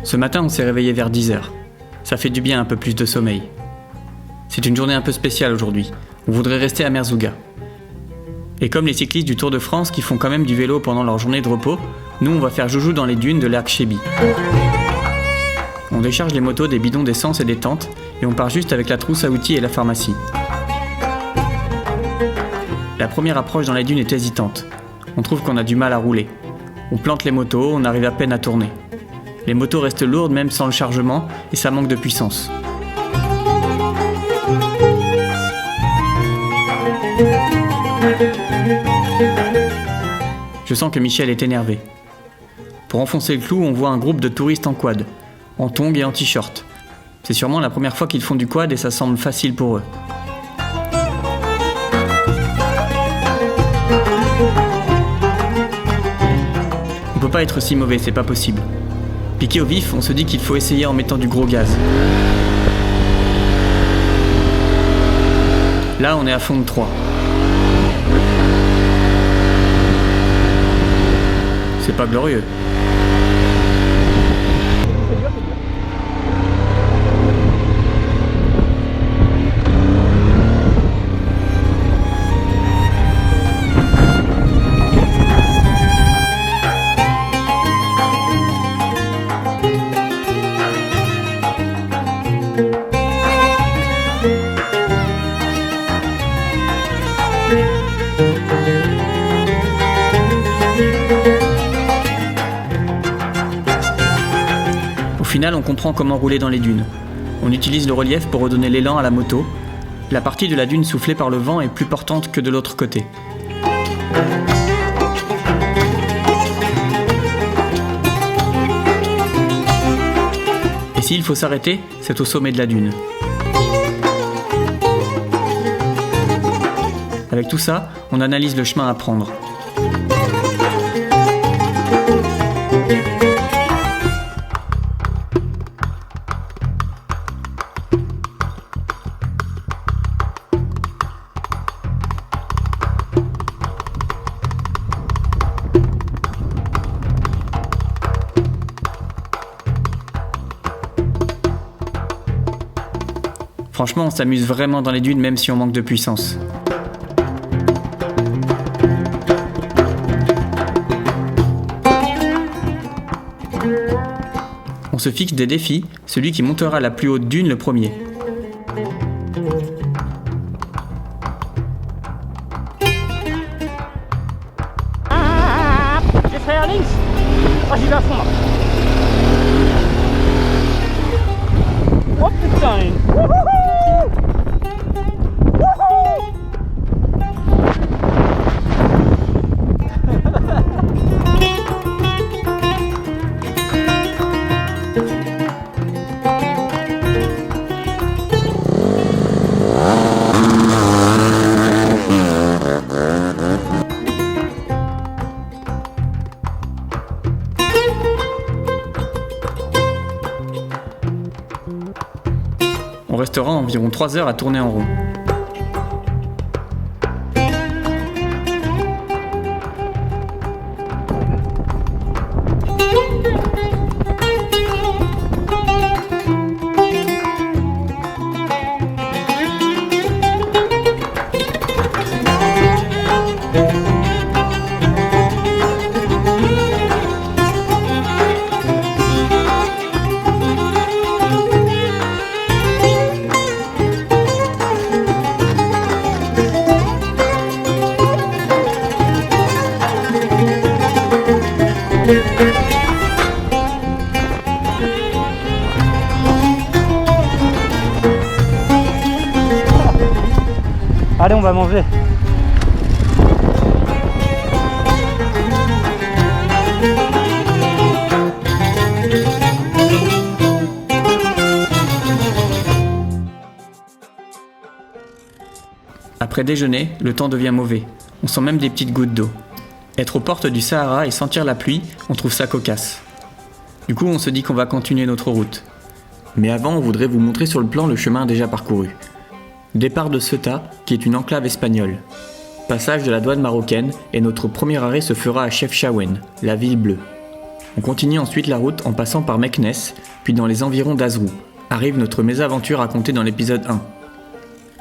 Ce matin, on s'est réveillé vers 10h. Ça fait du bien un peu plus de sommeil. C'est une journée un peu spéciale aujourd'hui. On voudrait rester à Merzouga. Et comme les cyclistes du Tour de France qui font quand même du vélo pendant leur journée de repos, nous on va faire joujou dans les dunes de l'Arc Chéby. On décharge les motos des bidons d'essence et des tentes et on part juste avec la trousse à outils et la pharmacie. La première approche dans les dunes est hésitante. On trouve qu'on a du mal à rouler. On plante les motos, on arrive à peine à tourner. Les motos restent lourdes même sans le chargement et ça manque de puissance. Je sens que Michel est énervé. Pour enfoncer le clou, on voit un groupe de touristes en quad, en tongs et en t-shirt. C'est sûrement la première fois qu'ils font du quad et ça semble facile pour eux. On peut pas être si mauvais, c'est pas possible. Piqué au vif, on se dit qu'il faut essayer en mettant du gros gaz. Là, on est à fond de 3. C'est pas glorieux. Au final, on comprend comment rouler dans les dunes. On utilise le relief pour redonner l'élan à la moto. La partie de la dune soufflée par le vent est plus portante que de l'autre côté. Et s'il faut s'arrêter, c'est au sommet de la dune. Avec tout ça, on analyse le chemin à prendre. Franchement, on s'amuse vraiment dans les dunes même si on manque de puissance. On se fixe des défis, celui qui montera la plus haute dune le premier. J'ai fait links. Oh, j'y vais à fond là. Oh putain. On restera environ 3 heures à tourner en rond. Allez, on va manger. Après déjeuner, le temps devient mauvais. On sent même des petites gouttes d'eau. Être aux portes du Sahara et sentir la pluie, on trouve ça cocasse. Du coup, on se dit qu'on va continuer notre route. Mais avant, on voudrait vous montrer sur le plan le chemin déjà parcouru. Départ de Ceuta, qui est une enclave espagnole. Passage de la douane marocaine et notre premier arrêt se fera à Chefchaouen, la ville bleue. On continue ensuite la route en passant par Meknes, puis dans les environs d'Azrou. Arrive notre mésaventure racontée dans l'épisode 1.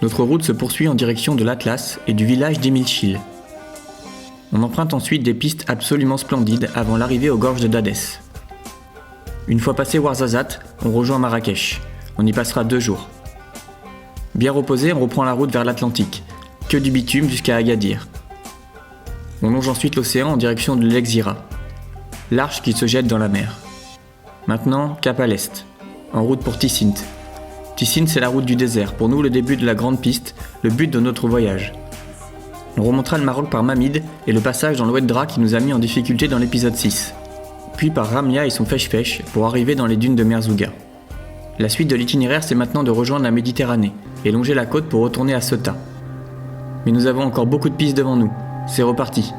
Notre route se poursuit en direction de l'Atlas et du village d'Emilchil. On emprunte ensuite des pistes absolument splendides avant l'arrivée aux gorges de Dadès. Une fois passé Ouarzazate, on rejoint Marrakech. On y passera 2 jours. Bien reposé, on reprend la route vers l'Atlantique. Que du bitume jusqu'à Agadir. On longe ensuite l'océan en direction de l'Exira, l'arche qui se jette dans la mer. Maintenant, cap à l'est, en route pour Tissint. Tissint, c'est la route du désert, pour nous le début de la grande piste, le but de notre voyage. On remontera le Maroc par Mamid et le passage dans l'Oued-Dra qui nous a mis en difficulté dans l'épisode 6. Puis par Ramia et son Fèche-Fèche pour arriver dans les dunes de Merzouga. La suite de l'itinéraire, c'est maintenant de rejoindre la Méditerranée et longer la côte pour retourner à Ceuta. Mais nous avons encore beaucoup de pistes devant nous. C'est reparti.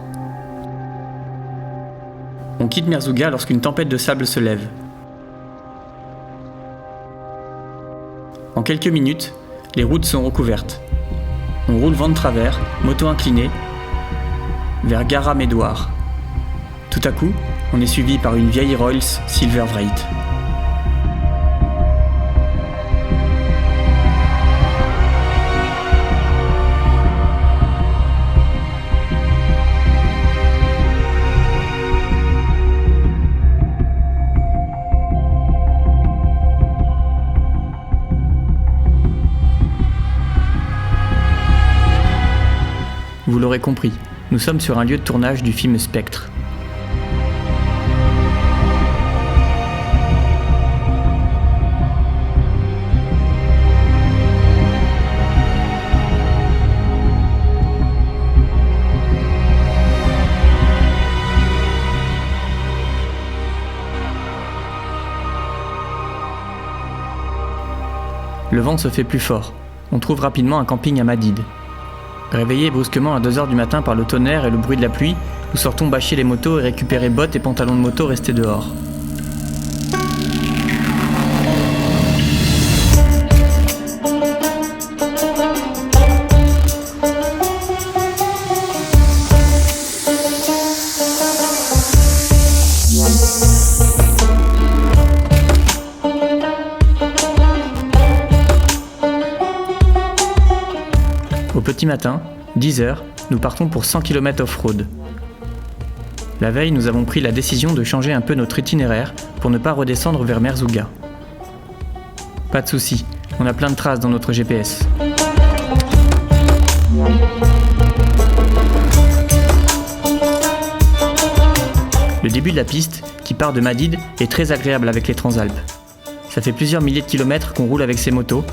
On quitte Merzouga lorsqu'une tempête de sable se lève. En quelques minutes, les routes sont recouvertes. On roule vent de travers, moto inclinée, vers Gara-Médouar. Tout à coup, on est suivi par une vieille Rolls Silver Wraith. Vous l'aurez compris, nous sommes sur un lieu de tournage du film Spectre. Le vent se fait plus fort. On trouve rapidement un camping à Madid. Réveillés brusquement à 2h du matin par le tonnerre et le bruit de la pluie, nous sortons bâcher les motos et récupérer bottes et pantalons de moto restés dehors. Au petit matin, 10h, nous partons pour 100 km off-road. La veille, nous avons pris la décision de changer un peu notre itinéraire pour ne pas redescendre vers Merzouga. Pas de souci, on a plein de traces dans notre GPS. Le début de la piste, qui part de Madid, est très agréable avec les Transalpes. Ça fait plusieurs milliers de kilomètres qu'on roule avec ces motos.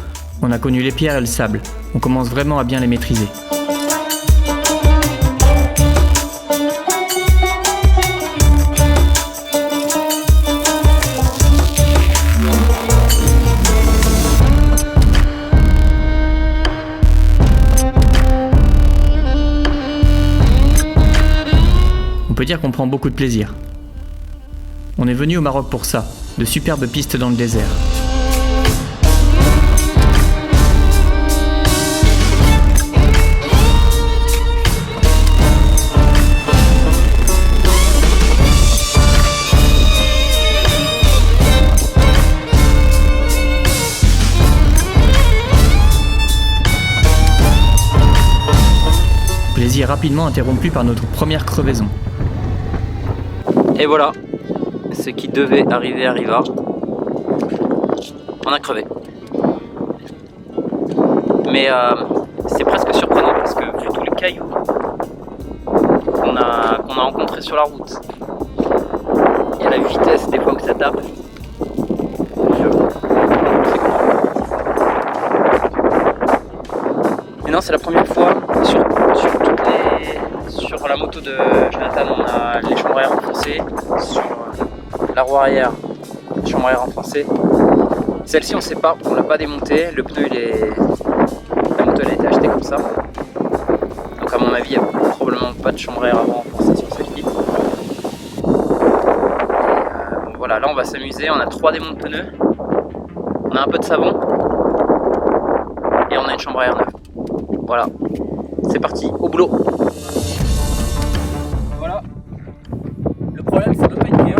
On a connu les pierres et le sable. On commence vraiment à bien les maîtriser. On peut dire qu'on prend beaucoup de plaisir. On est venu au Maroc pour ça, de superbes pistes dans le désert. Plaisir rapidement interrompu par notre première crevaison. Et voilà, ce qui devait arriver arriva. On a crevé. Mais c'est presque surprenant parce que vu tous les cailloux qu'on a rencontrés sur la route, et à la vitesse des fois que ça tape, mais non, c'est la première fois sur la moto de Jonathan, on a les chambres à air renforcées, sur la roue arrière, les chambres à air renforcées. Celle-ci on sait pas, on l'a pas démontée, le pneu la moto elle a été achetée comme ça. Donc à mon avis il n'y a probablement pas de chambre à air avant renforcée sur celle-ci. Voilà, là on va s'amuser, on a 3 démonts de pneus, on a un peu de savon et on a une chambre à air neuve. Voilà, c'est parti, au boulot. Voilà, le problème ça doit pas être bien.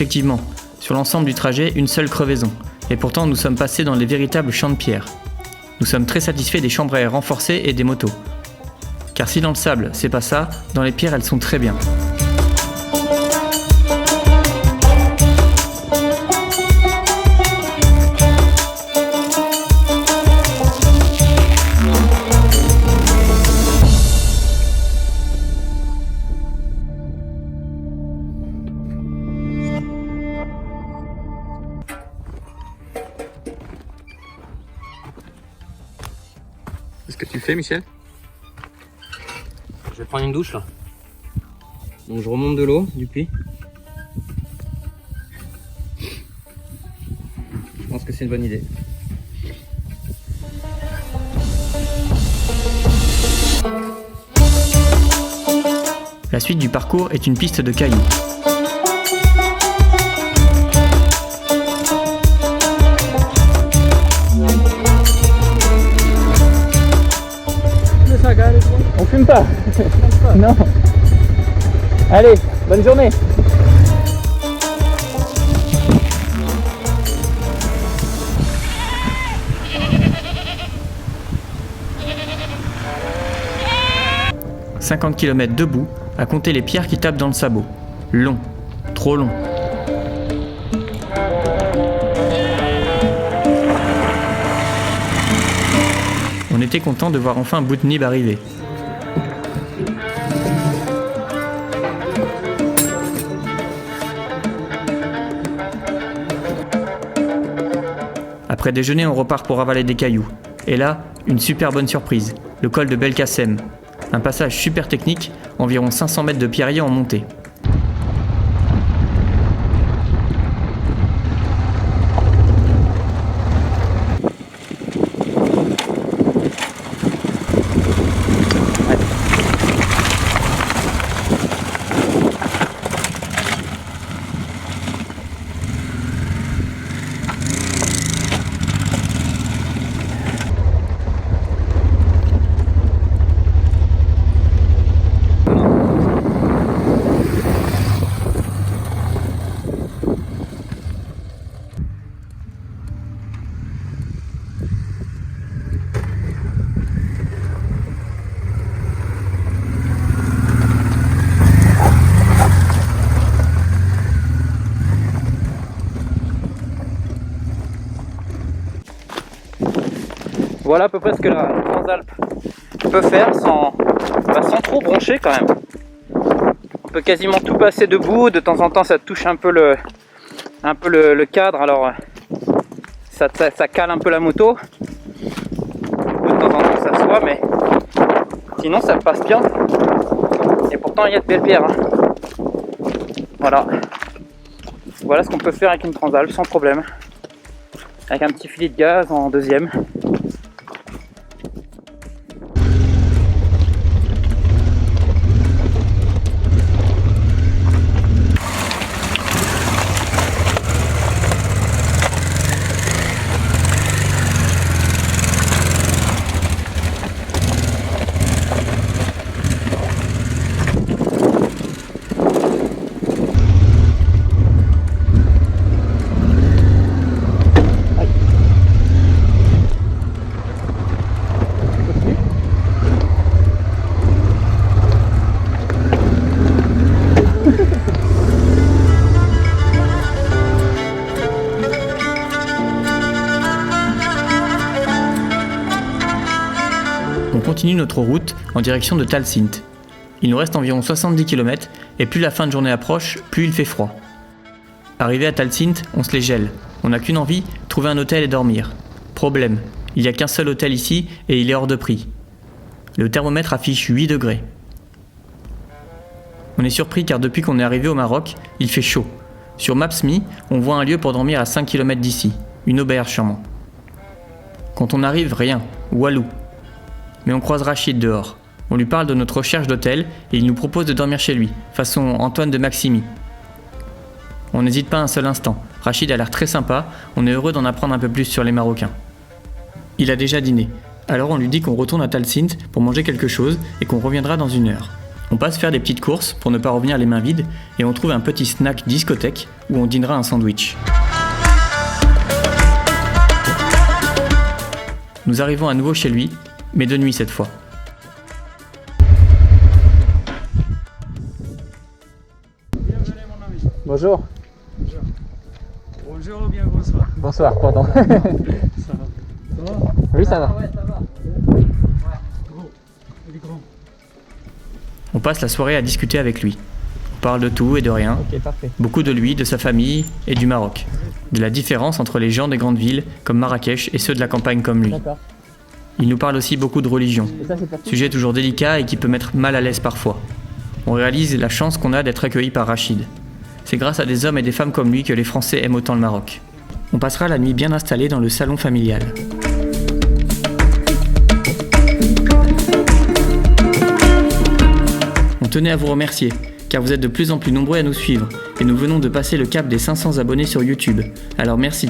Effectivement, sur l'ensemble du trajet, une seule crevaison. Et pourtant, nous sommes passés dans les véritables champs de pierre. Nous sommes très satisfaits des chambres à air renforcées et des motos. Car si dans le sable, c'est pas ça, dans les pierres, elles sont très bien. Qu'est-ce que tu fais, Michel? Je vais prendre une douche là. Donc je remonte de l'eau du puits. Je pense que c'est une bonne idée. La suite du parcours est une piste de cailloux. On fume pas. Non. Allez, bonne journée. « 50 km debout, à compter les pierres qui tapent dans le sabot. Long, trop long. On était content de voir enfin Boutnib arriver. Après déjeuner, on repart pour avaler des cailloux. Et là, une super bonne surprise, le col de Belkacem. Un passage super technique, environ 500 mètres de pierriers en montée. Voilà à peu près ce que la Transalp peut faire sans trop broncher quand même. On peut quasiment tout passer debout, de temps en temps ça touche un peu le cadre, alors ça cale un peu la moto. De temps en temps ça se voit, mais sinon ça passe bien. Et pourtant il y a de belles pierres. Hein. Voilà ce qu'on peut faire avec une Transalp sans problème. Avec un petit filet de gaz en deuxième. On continue notre route en direction de Talsint. Il nous reste environ 70 km et plus la fin de journée approche, plus il fait froid. Arrivé à Talsint, on se les gèle. On n'a qu'une envie, trouver un hôtel et dormir. Problème, il n'y a qu'un seul hôtel ici et il est hors de prix. Le thermomètre affiche 8 degrés. On est surpris car depuis qu'on est arrivé au Maroc, il fait chaud. Sur Maps.me, on voit un lieu pour dormir à 5 km d'ici, une auberge sûrement. Quand on arrive, rien, Walou. Mais on croise Rachid dehors. On lui parle de notre recherche d'hôtel et il nous propose de dormir chez lui, façon Antoine de Maximi. On n'hésite pas un seul instant. Rachid a l'air très sympa, on est heureux d'en apprendre un peu plus sur les Marocains. Il a déjà dîné, alors on lui dit qu'on retourne à Talsint pour manger quelque chose et qu'on reviendra dans 1 heure. On passe faire des petites courses pour ne pas revenir les mains vides et on trouve un petit snack discothèque où on dînera un sandwich. Nous arrivons à nouveau chez lui, mais de nuit cette fois. Bonjour. Bonjour ou bien bonsoir. Bonsoir, pardon. Ça va? Oui, ça va. Gros. Il est grand. On passe la soirée à discuter avec lui. On parle de tout et de rien, Ok, parfait. beaucoup de lui, de sa famille et du Maroc. De la différence entre les gens des grandes villes comme Marrakech et ceux de la campagne comme lui. D'accord. Il nous parle aussi beaucoup de religion, Et ça, c'est parti. sujet toujours délicat et qui peut mettre mal à l'aise parfois. On réalise la chance qu'on a d'être accueilli par Rachid. C'est grâce à des hommes et des femmes comme lui que les Français aiment autant le Maroc. On passera la nuit bien installé dans le salon familial. On tenait à vous remercier, car vous êtes de plus en plus nombreux à nous suivre, et nous venons de passer le cap des 500 abonnés sur YouTube. Alors merci.